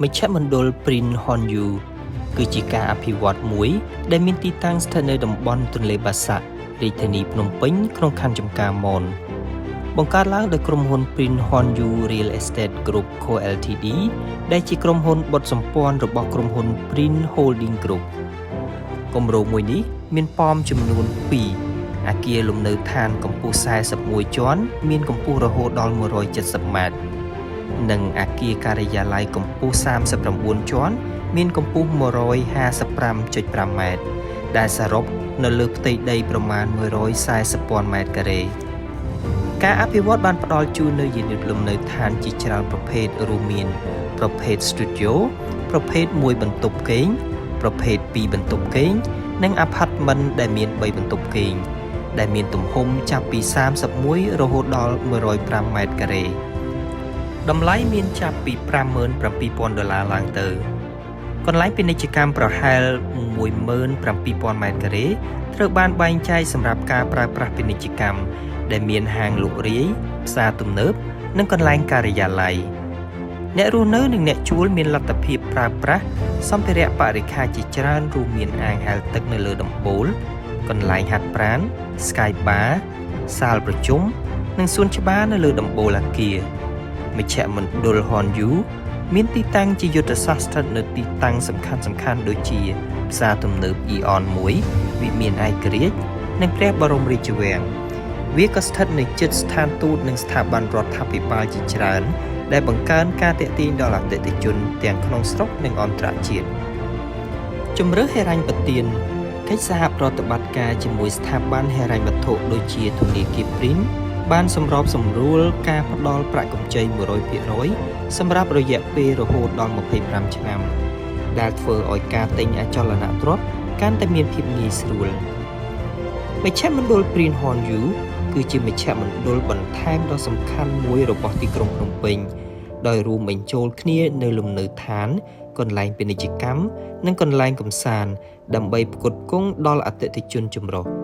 មជ្ឈមណ្ឌល Prin Honyu គឺជាការអភិវឌ្ឍមួយដែលមានទីតាំងស្ថិតនៅតំបន់ទន្លេបាសាក់រាជធានីភ្នំពេញក្នុងខណ្ឌចំការមនបង្កើតឡើងដោយក្រុមហ៊ុន Prin Honyu Real Estate Group Co Ltd ដែលជាក្រុមហ៊ុនបុតសម្ព័ន្ធរបស់ក្រុមហ៊ុន Prin Holding Group គម្រោងមួយនេះមានប៉មចំនួន2អគារលំនៅឋានកម្ពស់41ជាន់មានកម្ពស់រហូតដល់170ម៉ែត្រនិងអគារការិយាល័យកម្ពស់39ជាន់មានកម្ពស់155.5ម៉ែត្រដែលសរុបនៅលើផ្ទៃដីប្រមាណ140,000ម៉ែត្រការ៉េការអភិវឌ្ឍបានផ្ដល់ជូននូវយានយន្តលំនៅឋានជាច្រើនប្រភេទរួមមានប្រភេទ Studio ប្រភេទ1បន្ទប់គេងប្រភេទ2បន្ទប់គេងនិង Apartment ដែលមាន3បន្ទប់គេងដែលមានទំហំចាប់ពី31រហូតដល់105ម៉ែត្រការ៉េតម្លៃមានចាប់ពី$57,000ឡើងទៅកន្លែងពាណិជ្ជកម្មប្រហែល17,000ម៉ែត្រការ៉េត្រូវបានបែងចែកសម្រាប់ការប្រើប្រាស់ពាណិជ្ជកម្មដែលមានហាងលក់រាយផ្សារទំនើបនិងកន្លែងការិយាល័យអ្នករស់នៅនិងអ្នកជួលមានលទ្ធភាពប្រើប្រាស់សម្ភារៈបរិក្ខារជាច្រើនរួមមានអាងហែលទឹកនៅលើដំបូលកន្លែងហាត់ប្រាណ Sky Bar សាលប្រជុំនិងសួនច្បារនៅលើដំបូលអគារមជ្ឈមណ្ឌល Honyu មានទីតាំងជាយុទ្ធសាស្ត្រស្ថិតនៅទីតាំងសំខាន់ៗដូចជាផ្សារទំនើប Eon 1 វិមានឯករាជ្យនិងព្រះបរមរាជវាំងវាក៏ស្ថិតនៅជិតស្ថានទូតនិងស្ថាប័នរដ្ឋាភិបាលជាច្រើនដែលបង្កើនការទាក់ទាញដល់អតិថិជនទាំងក្នុងស្រុកនិងអន្តរជាតិជម្រើសហិរញ្ញប្បទានកិច្ចសហប្រតិបត្តិការជាមួយស្ថាប័នហិរញ្ញវត្ថុដូចជាធនាគារ Prin បានសម្របសម្រួលការផ្ដល់ប្រាក់កម្ចី 100% សម្រាប់រយៈពេលរហូតដល់25ឆ្នាំដែលធ្វើឲ្យការទិញអចលនទ្រព្យកាន់តែមានភាពងាយស្រួលមជ្ឈមណ្ឌល Prin Honyu គឺជាមជ្ឈមណ្ឌលបន្ថែមដ៏សំខាន់មួយរបស់ទីក្រុងភ្នំពេញដោយរួមបញ្ចូលគ្នានៅលំនៅឋានកន្លែងពាណិជ្ជកម្មនិងកន្លែងកម្សាន្តដើម្បីផ្គត់ផ្គង់ដល់អតិថិជនចម្រុះ